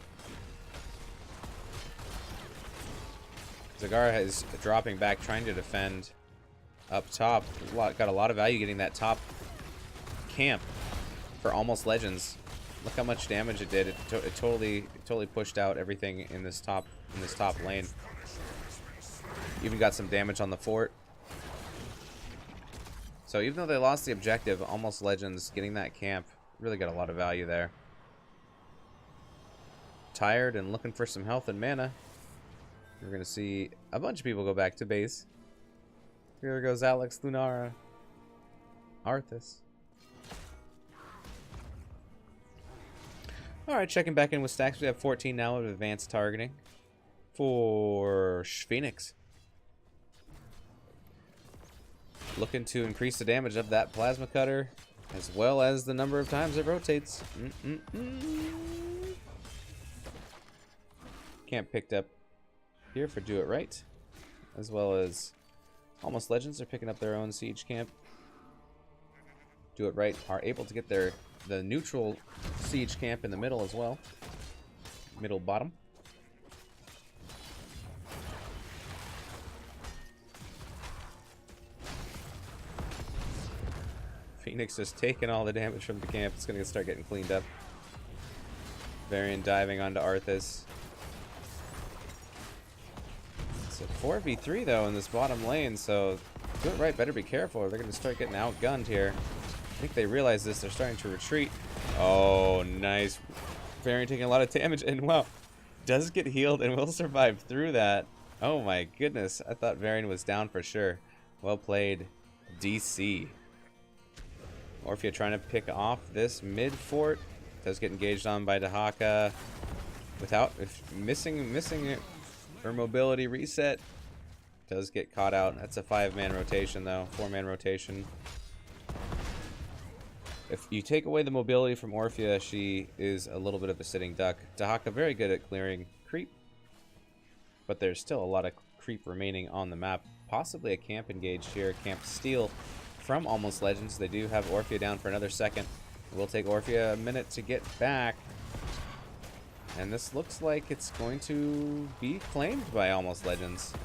Zagara is dropping back, trying to defend up top. Got a lot of value getting that top camp for Almost Legends. Look how much damage it did. It totally pushed out everything in this top lane. Even got some damage on the fort. So even though they lost the objective, Almost Legends getting that camp really got a lot of value there. Tired and looking for some health and mana. We're going to see a bunch of people go back to base. Here goes Alex, Lunara, Arthas. Alright, checking back in with stacks. We have 14 now of advanced targeting for Phoenix. Looking to increase the damage of that plasma cutter, as well as the number of times it rotates. Camp picked up here for Do It Right, as well as Almost Legends are picking up their own siege camp. Do It Right are able to get the neutral siege camp in the middle as well. Middle bottom. Phoenix just taking all the damage from the camp. It's going to start getting cleaned up. Varian diving onto Arthas. It's a 4v3 though in this bottom lane, so Do It Right better be careful or they're going to start getting outgunned here. I think they realize this. They're starting to retreat. Oh, nice. Varian taking a lot of damage and wow, does get healed and will survive through that. Oh my goodness. I thought Varian was down for sure. Well played, DC. Orphea trying to pick off this mid fort. Does get engaged on by Dahaka. Missing her mobility reset. Does get caught out. That's a 5-man rotation though. 4-man rotation. If you take away the mobility from Orphea, she is a little bit of a sitting duck. Dahaka very good at clearing creep. But there's still a lot of creep remaining on the map. Possibly a camp engaged here. Camp steal from Almost Legends. They do have Orphea down for another second. It will take Orphea a minute to get back. And this looks like it's going to be claimed by Almost Legends.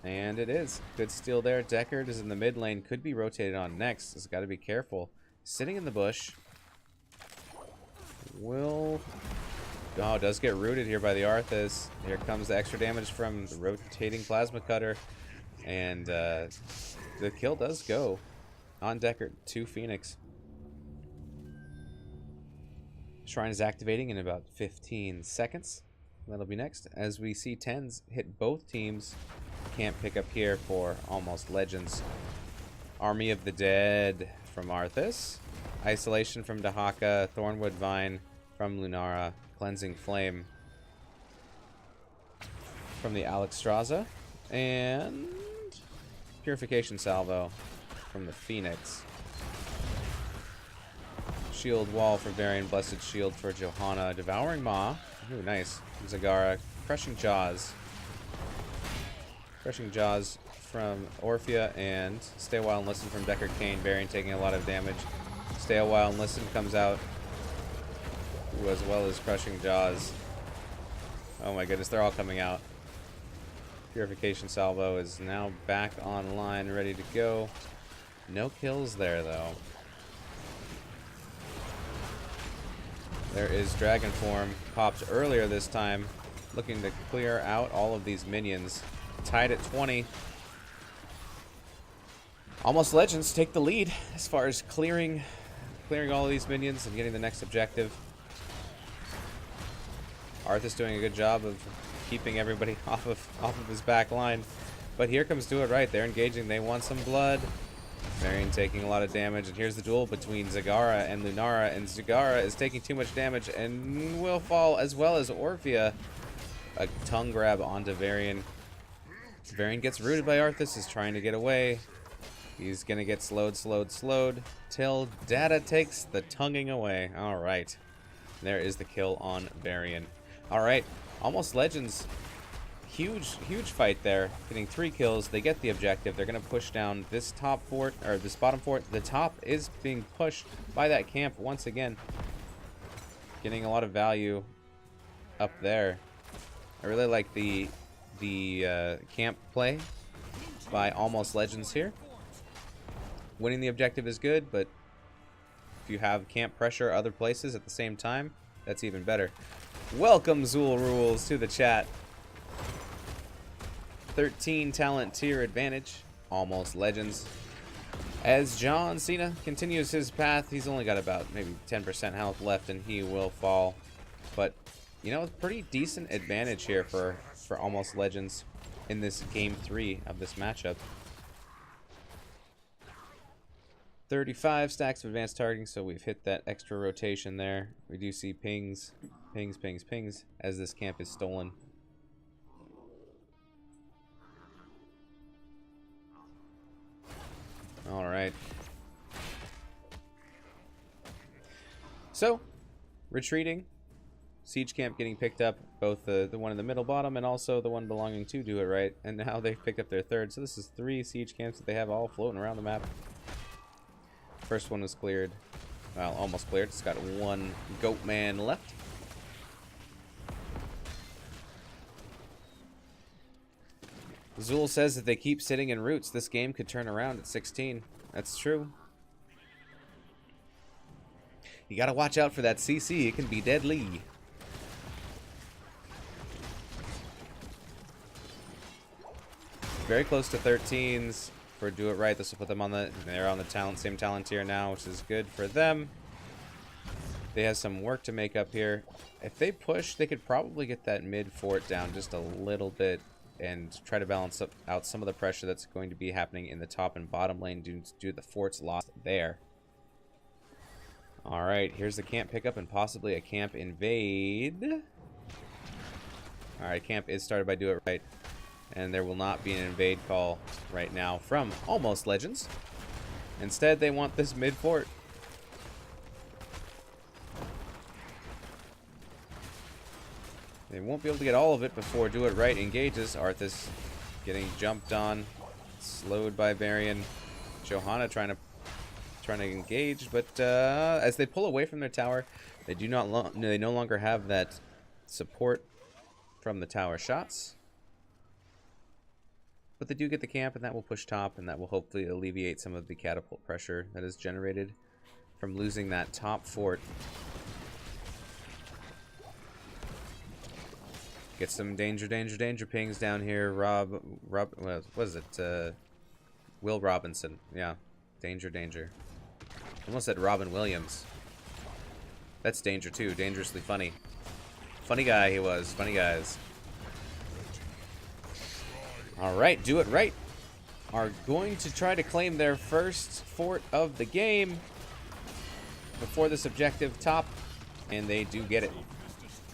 And it is. Good steal there. Deckard is in the mid lane. Could be rotated on next. Has got to be careful. Sitting in the bush. Will... Oh, does get rooted here by the Arthas. Here comes the extra damage from the rotating plasma cutter. And the kill does go on Deckard to Phoenix. Shrine is activating in about 15 seconds. That'll be next. As we see 10s hit both teams. Can't pick up here for Almost Legends. Army of the Dead from Arthas. Isolation from Dahaka. Thornwood Vine from Lunara. Cleansing Flame from the Alexstrasza. And Purification Salvo from the Phoenix. Shield Wall for Varian. Blessed Shield for Johanna. Devouring Maw. Ooh, nice. Zagara. Crushing Jaws. Crushing Jaws from Orphea. And Stay a While and Listen from Deckard Cain. Varian taking a lot of damage. Stay a While and Listen comes out. Ooh, as well as Crushing Jaws. Oh my goodness, they're all coming out. Purification Salvo is now back online, ready to go. No kills there, though. There is Dragon Form, popped earlier this time, looking to clear out all of these minions. Tied at 20. Almost Legends take the lead as far as clearing all of these minions and getting the next objective. Arthas doing a good job of keeping everybody off of his back line. But here comes Do It Right. They're engaging. They want some blood. Varian taking a lot of damage. And here's the duel between Zagara and Lunara. And Zagara is taking too much damage and will fall, as well as Orphea. A tongue grab onto Varian. Varian gets rooted by Arthas. Is trying to get away. He's going to get slowed till Data takes the tonguing away. All right. There is the kill on Varian. All right, Almost Legends, huge fight there, getting 3 kills. They get the objective. They're going to push down this top fort, or this bottom fort. The top is being pushed by that camp once again, getting a lot of value up there. I really like the camp play by Almost Legends here. Winning the objective is good, but if you have camp pressure other places at the same time, that's even better. Welcome, Zool Rules, to the chat. 13 talent tier advantage. Almost Legends. As John Cena continues his path, he's only got about maybe 10% health left, and he will fall. But, you know, pretty decent advantage here for Almost Legends in this game 3 of this matchup. 35 stacks of advanced targeting, so we've hit that extra rotation there. We do see pings, as this camp is stolen. All right. So, retreating. Siege camp getting picked up, both the one in the middle bottom and also the one belonging to Do It Right. And now they've picked up their third. So this is 3 siege camps that they have all floating around the map. First one was cleared. Well, almost cleared. It's got 1 goat man left. Zool says that they keep sitting in roots, this game could turn around at 16. That's true. You gotta watch out for that CC. It can be deadly. Very close to 13s. For Do It Right, this will put them on they're on the same talent tier now, which is good for them. They have some work to make up here. If they push, they could probably get that mid fort down just a little bit and try to balance out some of the pressure that's going to be happening in the top and bottom lane due to the forts lost there. All right, here's the camp pickup and possibly a camp invade. All right, camp is started by Do It Right. And there will not be an invade call right now from Almost Legends. Instead, they want this mid fort. They won't be able to get all of it before Do It Right engages. Arthas getting jumped on, slowed by Varian. Johanna trying to engage, but as they pull away from their tower, they no longer have that support from the tower shots. But they do get the camp, and that will push top, and that will hopefully alleviate some of the catapult pressure that is generated from losing that top fort. Get some danger pings down here. What is it? Will Robinson. Yeah. Danger. Almost said Robin Williams. That's danger too. Dangerously funny. Funny guy he was. Funny guys. Alright, Do It Right are going to try to claim their first fort of the game before this objective top, and they do get it.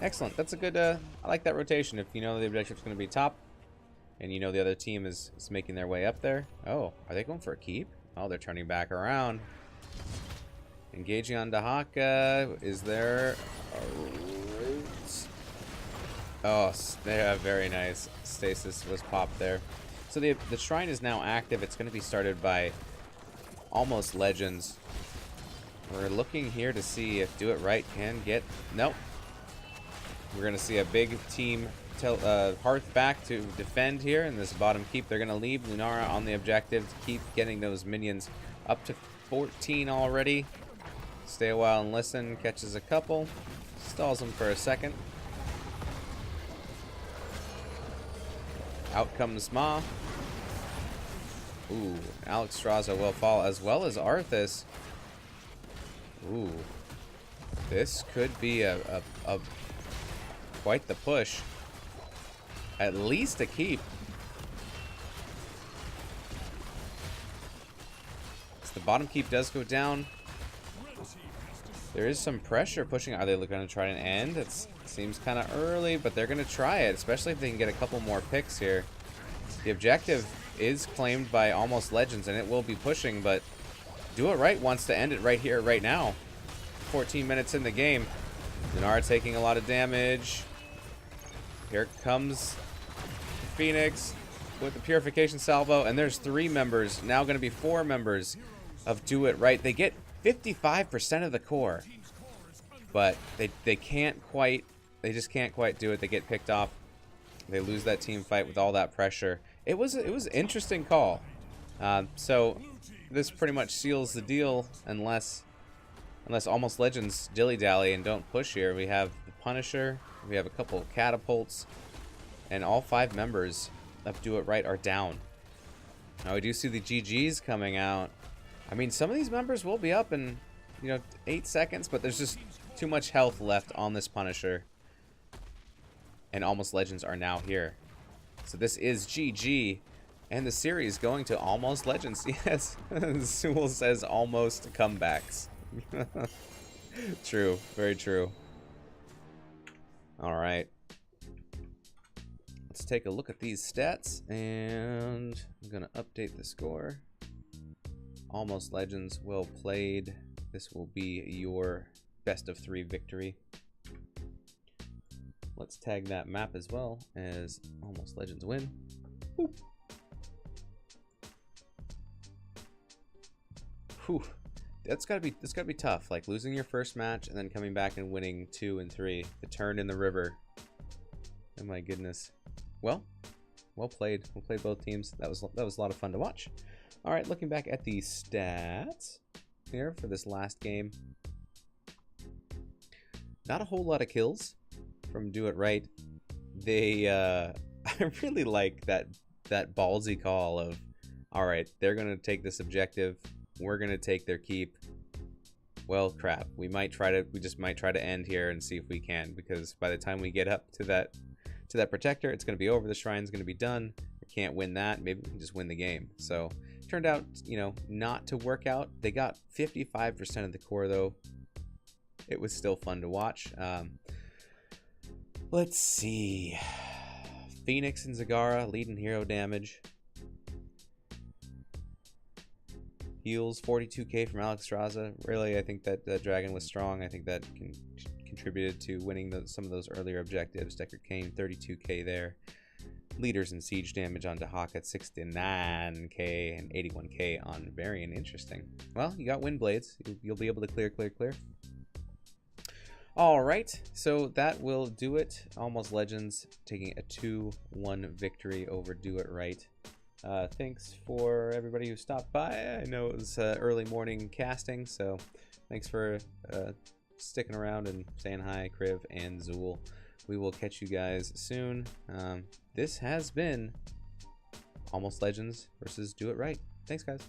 Excellent. That's a good, I like that rotation. If you know the objective's going to be top, and you know the other team is making their way up there. Oh, are they going for a keep? Oh, they're turning back around. Engaging on Dahaka. Is there a route? Oh, yeah, very nice. Stasis was popped there. So the shrine is now active. It's going to be started by Almost Legends. We're looking here to see if Do It Right can get... Nope. We're going to see a big team Hearth back to defend here in this bottom keep. They're going to leave Lunara on the objective to keep getting those minions up to 14 already. Stay a while and listen. Catches a couple. Stalls them for a second. Out comes Ma. Ooh, Alex Straza will fall, as well as Arthas. Ooh. This could be a quite the push. At least a keep. So the bottom keep does go down. There is some pressure pushing. Are they going to try an end? It seems kind of early, but they're going to try it, especially if they can get a couple more picks here. The objective is claimed by Almost Legends, and it will be pushing, but Do It Right wants to end it right here, right now. 14 minutes in the game. Lunara taking a lot of damage. Here comes Phoenix with the Purification Salvo, and there's 3 members, now going to be 4 members of Do It Right. They get 55% of the core, but they can't quite, they just can't quite do it. They get picked off. They lose that team fight with all that pressure. It was an interesting call. So this pretty much seals the deal unless Almost Legends dilly-dally and don't push here. We have the Punisher, we have a couple of catapults, and all 5 members of Do It Right are down. Now we do see the GGs coming out. I mean, some of these members will be up in, 8 seconds, but there's just too much health left on this Punisher. And Almost Legends are now here. So this is GG, and the series going to Almost Legends. Yes, Sewell says almost comebacks. True, very true. All right. Let's take a look at these stats, and I'm going to update the score. Almost Legends, well played. This will be your best of 3 victory. Let's tag that map as well as Almost Legends win. Whew. Whew. That's gotta be tough. Like losing your first match and then coming back and winning 2 and 3. The turn in the river. Oh my goodness. Well played. We'll play both teams. That was a lot of fun to watch. All right, looking back at the stats here for this last game. Not a whole lot of kills from Do It Right. They I really like that ballsy call of, all right, they're gonna take this objective, we're gonna take their keep. Well, crap, we just might try to end here and see if we can, because by the time we get up to that protector, it's gonna be over. The shrine's gonna be done. We can't win that. Maybe we can just win the game. So turned out, not to work out. They got 55% of the core though. It was still fun to watch. Let's see. Phoenix and Zagara leading hero damage. Heals 42k from Alex Straza. Really, I think that dragon was strong. I think that can contributed to winning some of those earlier objectives. Decker Kane, 32k there. Leaders in siege damage on Dahak at 69k and 81k on Varian. Interesting. Well, you got wind blades. You'll be able to clear. All right, so that will do it. Almost Legends taking a 2-1 victory over Do It Right. Thanks for everybody who stopped by. I know it was early morning casting, so thanks for sticking around and saying hi, Kriv and Zool. We will catch you guys soon. This has been Almost Legends versus Do It Right. Thanks, guys.